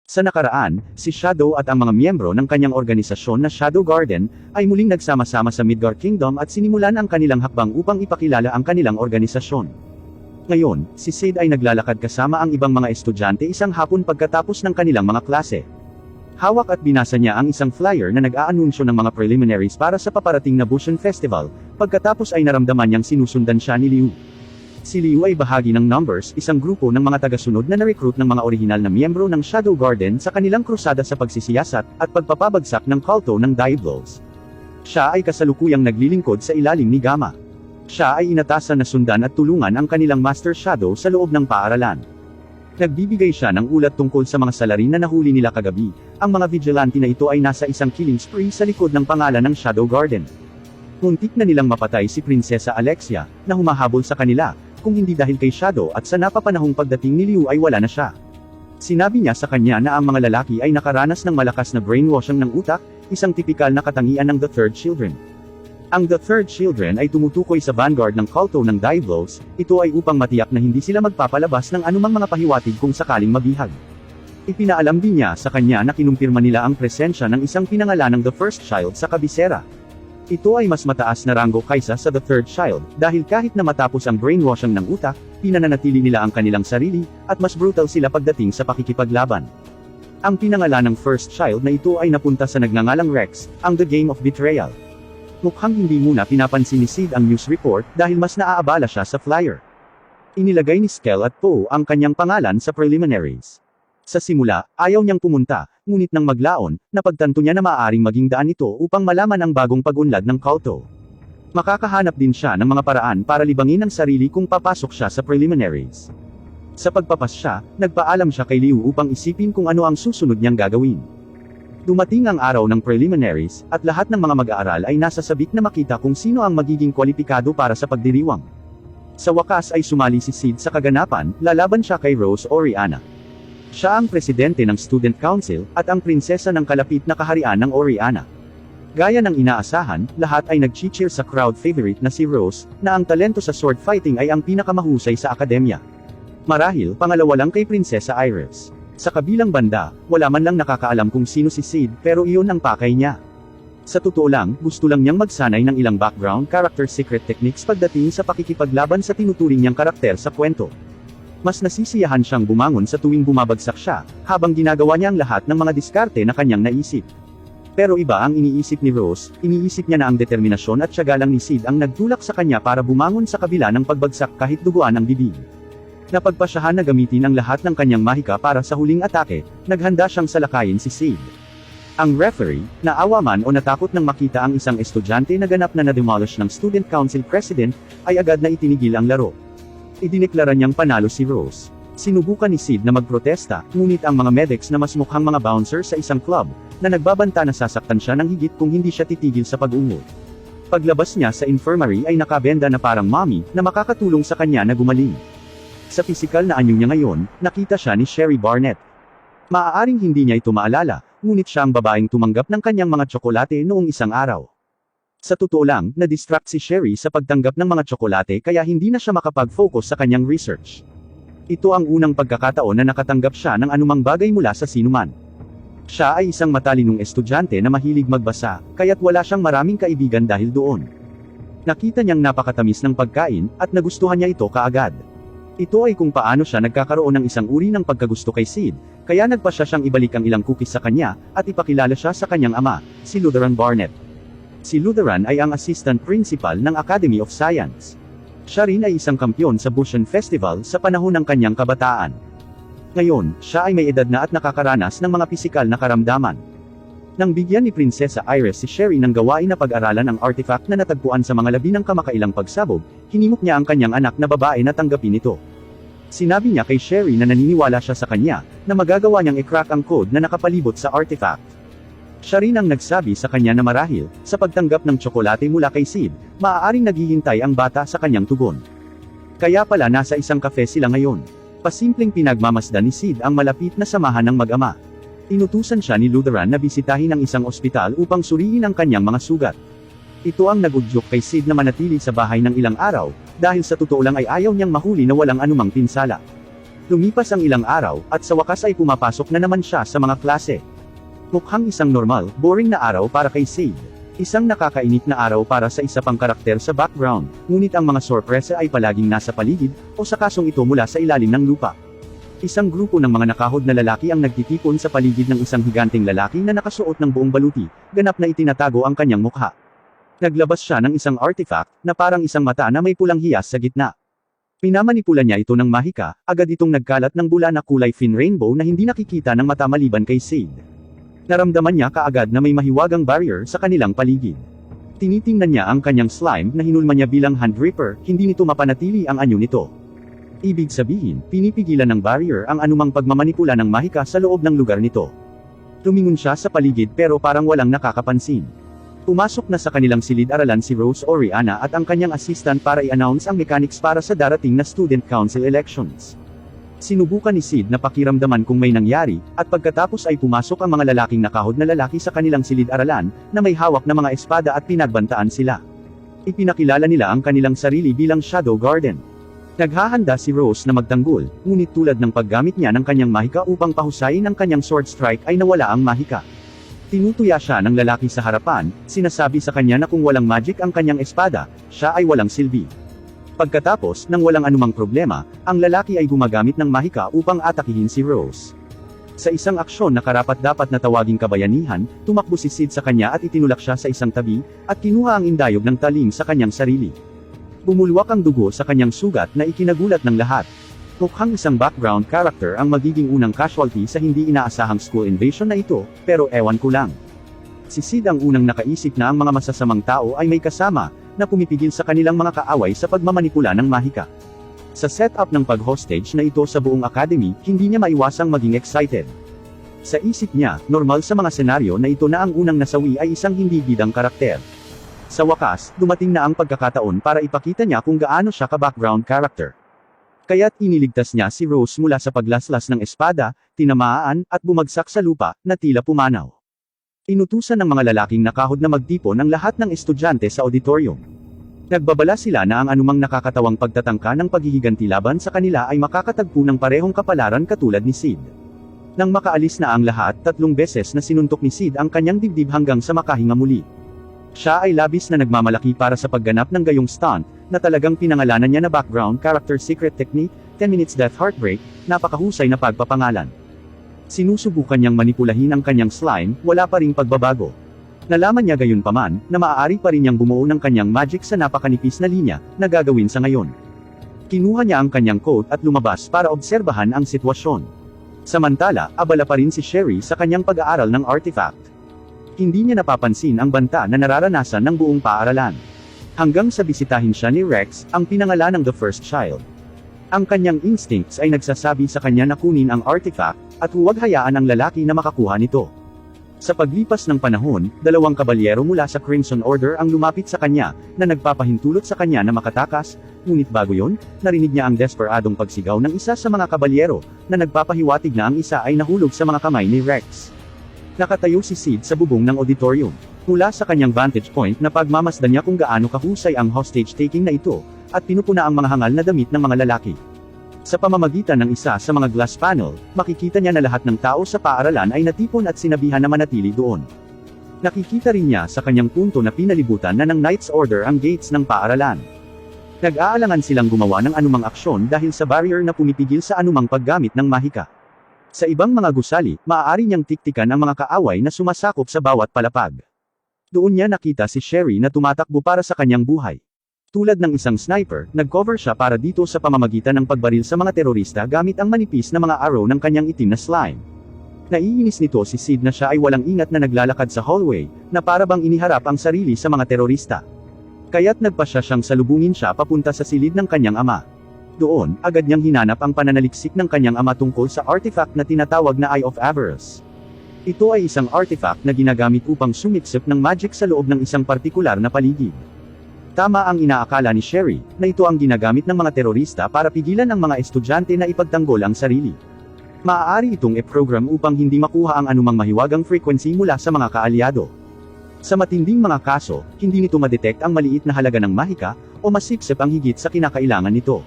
Sa nakaraan, si Shadow at ang mga miyembro ng kanyang organisasyon na Shadow Garden, ay muling nagsama-sama sa Midgar Kingdom at sinimulan ang kanilang hakbang upang ipakilala ang kanilang organisasyon. Ngayon, si Sid ay naglalakad kasama ang ibang mga estudyante isang hapon pagkatapos ng kanilang mga klase. Hawak at binasa niya ang isang flyer na nag-aanunsyo ng mga preliminaries para sa paparating na Bushin Festival, pagkatapos ay naramdaman niyang sinusundan siya ni Liu. Si Liu ay bahagi ng Numbers, isang grupo ng mga tagasunod na na-recruit ng mga orihinal na miyembro ng Shadow Garden sa kanilang krusada sa pagsisiyasat at pagpapabagsak ng kulto ng Diablos. Siya ay kasalukuyang naglilingkod sa ilalim ni Gamma. Siya ay inatasan na sundan at tulungan ang kanilang Master Shadow sa loob ng paaralan. Nagbibigay siya ng ulat tungkol sa mga salarin na nahuli nila kagabi. Ang mga vigilante na ito ay nasa isang killing spree sa likod ng pangalan ng Shadow Garden. Muntik na nilang mapatay si Prinsesa Alexia, na humahabol sa kanila, kung hindi dahil kay Shadow at sa napapanahong pagdating ni Liu ay wala na siya. Sinabi niya sa kanya na ang mga lalaki ay nakaranas ng malakas na brainwashing ng utak, isang tipikal na katangian ng The Third Children. Ang The Third Children ay tumutukoy sa vanguard ng kulto ng Diablos, ito ay upang matiyak na hindi sila magpapalabas ng anumang mga pahiwatig kung sakaling mabihag. Ipinaalam din niya sa kanya na kinumpirma nila ang presensya ng isang pinangalanang The First Child sa kabisera. Ito ay mas mataas na ranggo kaysa sa The Third Child, dahil kahit na matapos ang brainwashing ng utak, pinananatili nila ang kanilang sarili, at mas brutal sila pagdating sa pakikipaglaban. Ang pinangalanang First Child na ito ay napunta sa nagngangalang Rex, ang The Game of Betrayal. Mukhang hindi muna pinapansin ni Sid ang news report dahil mas naaabala siya sa flyer. Inilagay ni Skell at Poe ang kanyang pangalan sa preliminaries. Sa simula, ayaw niyang pumunta, ngunit nang maglaon, napagtanto niya na maaaring maging daan ito upang malaman ang bagong pag-unlad ng kulto. Makakahanap din siya ng mga paraan para libangin ang sarili kung papasok siya sa preliminaries. Sa pagpapasya, nagpaalam siya kay Liu upang isipin kung ano ang susunod niyang gagawin. Dumating ang araw ng preliminaries, at lahat ng mga mag-aaral ay nasa sabik na makita kung sino ang magiging kwalipikado para sa pagdiriwang. Sa wakas ay sumali si Sid sa kaganapan, lalaban siya kay Rose Oriana. Siya ang presidente ng Student Council, at ang prinsesa ng kalapit na kaharian ng Oriana. Gaya ng inaasahan, lahat ay nag-cheer sa crowd favorite na si Rose, na ang talento sa sword fighting ay ang pinakamahusay sa akademya. Marahil, pangalawa lang kay Prinsesa Iris. Sa kabilang banda, wala man lang nakakaalam kung sino si Sid, pero iyon ang pakay niya. Sa totoo lang, gusto lang niyang magsanay ng ilang background character secret techniques pagdating sa pakikipaglaban sa tinuturing niyang karakter sa kwento. Mas nasisiyahan siyang bumangon sa tuwing bumabagsak siya, habang ginagawa niya ang lahat ng mga diskarte na kanyang naisip. Pero iba ang iniisip ni Rose, iniisip niya na ang determinasyon at tiyaga lang ni Sid ang nagtulak sa kanya para bumangon sa kabila ng pagbagsak kahit duguan ang bibig. Napagpasyahan na gamitin ang lahat ng kanyang mahika para sa huling atake, naghanda siyang salakayin si Sid. Ang referee, naawa man o natakot nang makita ang isang estudyante na ganap na na-demolish ng Student Council President, ay agad na itinigil ang laro. Idineklara niyang panalo si Rose. Sinubukan ni Sid na magprotesta, ngunit ang mga medics na mas mukhang mga bouncer sa isang club, na nagbabanta na sasaktan siya ng higit kung hindi siya titigil sa pag-ungol. Paglabas niya sa infirmary ay nakabenda na parang mommy, na makakatulong sa kanya na gumaling. Sa pisikal na anyo niya ngayon, nakita siya ni Sherry Barnett. Maaaring hindi niya ito maalala, ngunit siya ang babaeng tumanggap ng kanyang mga tsokolate noong isang araw. Sa totoo lang, na-distract si Sherry sa pagtanggap ng mga tsokolate kaya hindi na siya makapag-focus sa kanyang research. Ito ang unang pagkakataon na nakatanggap siya ng anumang bagay mula sa sinuman. Siya ay isang matalinong estudyante na mahilig magbasa, kaya't wala siyang maraming kaibigan dahil doon. Nakita niyang napakatamis ng pagkain, at nagustuhan niya ito kaagad. Ito ay kung paano siya nagkakaroon ng isang uri ng pagkagusto kay Sid, kaya nagpasya siyang ibalik ang ilang cookies sa kanya, at ipakilala siya sa kanyang ama, si Lutheran Barnett. Si Lutheran ay ang assistant principal ng Academy of Science. Siya rin ay isang kampyon sa Bushin Festival sa panahon ng kanyang kabataan. Ngayon, siya ay may edad na at nakakaranas ng mga pisikal na karamdaman. Nang bigyan ni Prinsesa Iris si Sherry ng gawain na pag-aralan ang artifact na natagpuan sa mga labi ng kamakailang pagsabog, hinimok niya ang kanyang anak na babae na tanggapin ito. Sinabi niya kay Sherry na naniniwala siya sa kanya, na magagawa niyang i-crack ang code na nakapalibot sa artifact. Siya rin ang nagsabi sa kanya na marahil, sa pagtanggap ng tsokolate mula kay Sid, maaaring naghihintay ang bata sa kanyang tugon. Kaya pala nasa isang kafe sila ngayon. Pasimpleng pinagmamasdan ni Sid ang malapit na samahan ng mag-ama. Inutusan siya ni Lutheran na bisitahin ang isang ospital upang suriin ang kanyang mga sugat. Ito ang nag-udyok kay Sid na manatili sa bahay ng ilang araw, dahil sa totoo lang ay ayaw niyang mahuli na walang anumang pinsala. Lumipas ang ilang araw, at sa wakas ay pumapasok na naman siya sa mga klase. Mukhang isang normal, boring na araw para kay Sid. Isang nakakainip na araw para sa isa pang karakter sa background, ngunit ang mga sorpresa ay palaging nasa paligid, o sa kasong ito mula sa ilalim ng lupa. Isang grupo ng mga nakahod na lalaki ang nagtitipon sa paligid ng isang higanting lalaki na nakasuot ng buong baluti, ganap na itinatago ang kanyang mukha. Naglabas siya ng isang artifact, na parang isang mata na may pulang hiyas sa gitna. Pinamanipula niya ito ng mahika, agad itong nagkalat ng bula na kulay fin rainbow na hindi nakikita ng mata maliban kay Sid. Naramdaman niya kaagad na may mahiwagang barrier sa kanilang paligid. Tinitingnan niya ang kanyang slime na hinulma niya bilang hand ripper, hindi nito mapanatili ang anyo nito. Ibig sabihin, pinipigilan ng barrier ang anumang pagmamanipula ng mahika sa loob ng lugar nito. Tumingon siya sa paligid pero parang walang nakakapansin. Pumasok na sa kanilang silid-aralan si Rose Oriana at ang kanyang assistant para i-announce ang mechanics para sa darating na student council elections. Sinubukan ni Sid na pakiramdaman kung may nangyari, at pagkatapos ay pumasok ang mga lalaking nakahod na lalaki sa kanilang silid-aralan, na may hawak na mga espada at pinagbantaan sila. Ipinakilala nila ang kanilang sarili bilang Shadow Garden. Naghahanda si Rose na magtanggol, ngunit tulad ng paggamit niya ng kanyang mahika upang pahusayin ang kanyang sword strike ay nawala ang mahika. Tinutuya siya ng lalaki sa harapan, sinasabi sa kanya na kung walang magic ang kanyang espada, siya ay walang silbi. Pagkatapos, nang walang anumang problema, ang lalaki ay gumagamit ng mahika upang atakihin si Rose. Sa isang aksyon na karapat-dapat na tawaging kabayanihan, tumakbo si Sid sa kanya at itinulak siya sa isang tabi, at kinuha ang indayog ng talim sa kanyang sarili. Bumulwak ang dugo sa kanyang sugat na ikinagulat ng lahat. Mukhang isang background character ang magiging unang casualty sa hindi inaasahang school invasion na ito, pero ewan ko lang. Si Sid ang unang nakaisip na ang mga masasamang tao ay may kasama, na pumipigil sa kanilang mga kaaway sa pagmamanipula ng mahika. Sa setup ng pag-hostage na ito sa buong academy, hindi niya maiwasang maging excited. Sa isip niya, normal sa mga senaryo na ito na ang unang nasawi ay isang hindi bidang karakter. Sa wakas, dumating na ang pagkakataon para ipakita niya kung gaano siya ka-background character. Kaya't iniligtas niya si Rose mula sa paglaslas ng espada, tinamaan, at bumagsak sa lupa, na tila pumanaw. Inutusan ng mga lalaking nakahod na magtipon ang lahat ng estudyante sa auditorium. Nagbabala sila na ang anumang nakakatawang pagtatangka ng paghihiganti laban sa kanila ay makakatagpo ng parehong kapalaran katulad ni Sid. Nang makaalis na ang lahat, 3 beses na sinuntok ni Sid ang kanyang dibdib hanggang sa makahinga muli. Siya ay labis na nagmamalaki para sa pagganap ng gayong stunt, na talagang pinangalanan niya na background character secret technique, 10 minutes death heartbreak, napakahusay na pagpapangalan. Sinusubukan niyang manipulahin ang kanyang slime, wala pa ring pagbabago. Nalaman niya gayunpaman, na maaari pa rin niyang bumuo ng kanyang magic sa napakanipis na linya, na gagawin sa ngayon. Kinuha niya ang kanyang coat at lumabas para obserbahan ang sitwasyon. Samantala, abala pa rin si Sherry sa kanyang pag-aaral ng artifact. Hindi niya napapansin ang banta na nararanasan ng buong paaralan. Hanggang sa bisitahin siya ni Rex, ang pinangalan ng the first child. Ang kanyang instincts ay nagsasabi sa kanya na kunin ang artifact, at huwag hayaan ang lalaki na makakuha nito. Sa paglipas ng panahon, 2 kabalyero mula sa Crimson Order ang lumapit sa kanya, na nagpapahintulot sa kanya na makatakas, ngunit bago yon, narinig niya ang desperadong pagsigaw ng isa sa mga kabalyero, na nagpapahiwatig na ang isa ay nahulog sa mga kamay ni Rex. Nakatayo si Sid sa bubong ng auditorium. Mula sa kanyang vantage point na pagmamasdan niya kung gaano kahusay ang hostage-taking na ito, at pinupuna ang mga hangal na damit ng mga lalaki. Sa pamamagitan ng isa sa mga glass panel, makikita niya na lahat ng tao sa paaralan ay natipon at sinabihan na manatili doon. Nakikita rin niya sa kanyang punto na pinalibutan na ng Knight's Order ang gates ng paaralan. Nag-aalangan silang gumawa ng anumang aksyon dahil sa barrier na pumipigil sa anumang paggamit ng mahika. Sa ibang mga gusali, maaari niyang tiktikan ang mga kaaway na sumasakop sa bawat palapag. Doon niya nakita si Sherry na tumatakbo para sa kanyang buhay. Tulad ng isang sniper, nag-cover siya para dito sa pamamagitan ng pagbaril sa mga terorista gamit ang manipis na mga arrow ng kanyang itim na slime. Naiinis nito si Sid na siya ay walang ingat na naglalakad sa hallway, na para bang iniharap ang sarili sa mga terorista. Kaya't nagpasya siyang salubungin siya papunta sa silid ng kanyang ama. Doon, agad niyang hinanap ang pananaliksik ng kanyang ama tungkol sa artifact na tinatawag na Eye of Avarice. Ito ay isang artifact na ginagamit upang sumipsip ng magic sa loob ng isang partikular na paligid. Tama ang inaakala ni Sherry, na ito ang ginagamit ng mga terorista para pigilan ang mga estudyante na ipagtanggol ang sarili. Maaari itong e-program upang hindi makuha ang anumang mahiwagang frequency mula sa mga kaalyado. Sa matinding mga kaso, hindi nito madetect ang maliit na halaga ng mahika, o masipsip ang higit sa kinakailangan nito.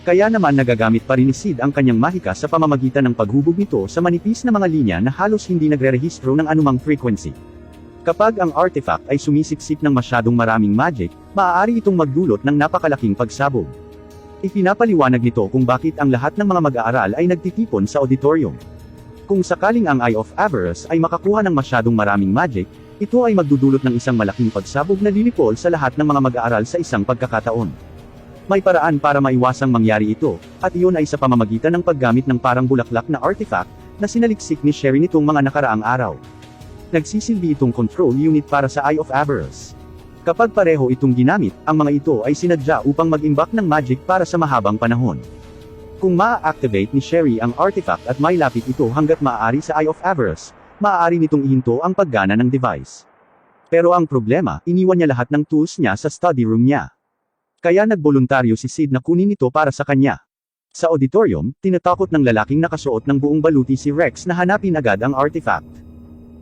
Kaya naman nagagamit pa rin ni Sid ang kanyang mahika sa pamamagitan ng paghubog nito sa manipis na mga linya na halos hindi nagre-rehistro ng anumang frequency. Kapag ang artifact ay sumisiksik ng masyadong maraming magic, maaari itong magdulot ng napakalaking pagsabog. Ipinapaliwanag nito kung bakit ang lahat ng mga mag-aaral ay nagtitipon sa auditorium. Kung sakaling ang Eye of Averus ay makakuha ng masyadong maraming magic, ito ay magdudulot ng isang malaking pagsabog na lilipol sa lahat ng mga mag-aaral sa isang pagkakataon. May paraan para maiwasang mangyari ito, at iyon ay sa pamamagitan ng paggamit ng parang bulaklak na artifact, na sinaliksik ni Sherry nitong mga nakaraang araw. Nagsisilbi itong control unit para sa Eye of Averus. Kapag pareho itong ginamit, ang mga ito ay sinadya upang mag-imbak ng magic para sa mahabang panahon. Kung ma-activate ni Sherry ang artifact at mailapit ito hanggat maaari sa Eye of Averus, maaari nitong ihinto ang paggana ng device. Pero ang problema, iniwan niya lahat ng tools niya sa study room niya. Kaya nagboluntaryo si Sid na kunin ito para sa kanya. Sa auditorium, tinatakot ng lalaking nakasuot ng buong baluti si Rex na hanapin agad ang artifact.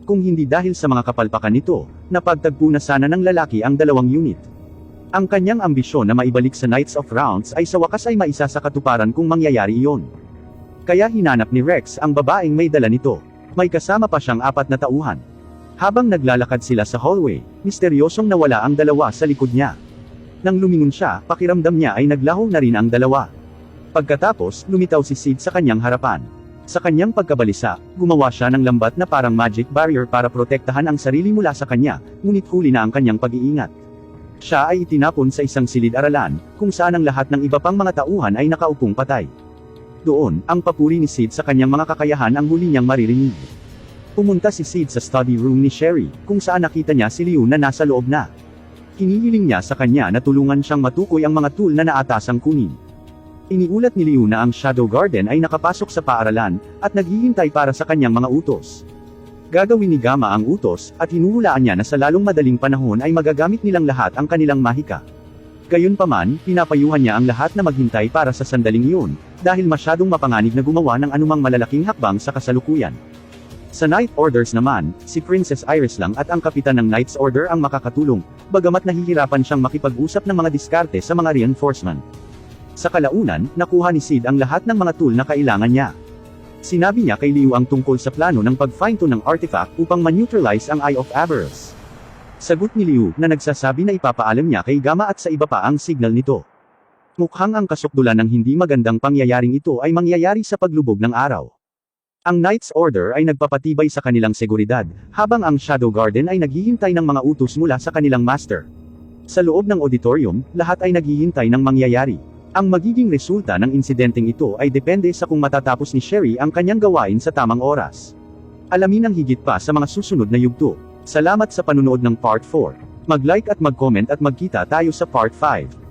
Kung hindi dahil sa mga kapalpakan nito, napagtagpo na sana ng lalaki ang dalawang unit. Ang kanyang ambisyon na maibalik sa Knights of Rounds ay sa wakas ay maisa sa katuparan kung mangyayari iyon. Kaya hinanap ni Rex ang babaeng may dala nito. May kasama pa siyang 4 na tauhan. Habang naglalakad sila sa hallway, misteryosong nawala ang dalawa sa likod niya. Nang lumingon siya, pakiramdam niya ay naglaho na rin ang dalawa. Pagkatapos, lumitaw si Sid sa kanyang harapan. Sa kanyang pagkabalisa, gumawa siya ng lambat na parang magic barrier para protektahan ang sarili mula sa kanya, ngunit huli na ang kanyang pag-iingat. Siya ay itinapon sa isang silid-aralan, kung saan ang lahat ng iba pang mga tauhan ay nakaupong patay. Doon, ang papuri ni Sid sa kanyang mga kakayahan ang huli niyang maririnig. Pumunta si Sid sa study room ni Sherry, kung saan nakita niya si Liu na nasa loob na. Hinihiling niya sa kanya na tulungan siyang matukoy ang mga tool na naatasang kunin. Iniulat ni Liu na ang Shadow Garden ay nakapasok sa paaralan, at naghihintay para sa kanyang mga utos. Gagawin ni Gamma ang utos, at hinuhulaan niya na sa lalong madaling panahon ay magagamit nilang lahat ang kanilang mahika. Gayunpaman, pinapayuhan niya ang lahat na maghintay para sa sandaling iyon, dahil masyadong mapanganib na gumawa ng anumang malalaking hakbang sa kasalukuyan. Sa Night Orders naman, si Princess Iris lang at ang kapitan ng Knights Order ang makakatulong, bagamat nahihirapan siyang makipag-usap ng mga diskarte sa mga reinforcement. Sa kalaunan, nakuha ni Sid ang lahat ng mga tool na kailangan niya. Sinabi niya kay Liu ang tungkol sa plano ng pag-fine-tune ng artifact upang ma-neutralize ang Eye of Averus. Sagot ni Liu na nagsasabi na ipapaalam niya kay Gamma at sa iba pa ang signal nito. Mukhang ang kasukdulan ng hindi magandang pangyayaring ito ay mangyayari sa paglubog ng araw. Ang Knights Order ay nagpapatibay sa kanilang seguridad, habang ang Shadow Garden ay naghihintay ng mga utos mula sa kanilang master. Sa loob ng auditorium, lahat ay naghihintay ng mangyayari. Ang magiging resulta ng insidenteng ito ay depende sa kung matatapos ni Sherry ang kanyang gawain sa tamang oras. Alamin ang higit pa sa mga susunod na yugto. Salamat sa panunood ng Part 4. Mag-like at mag-comment at magkita tayo sa Part 5.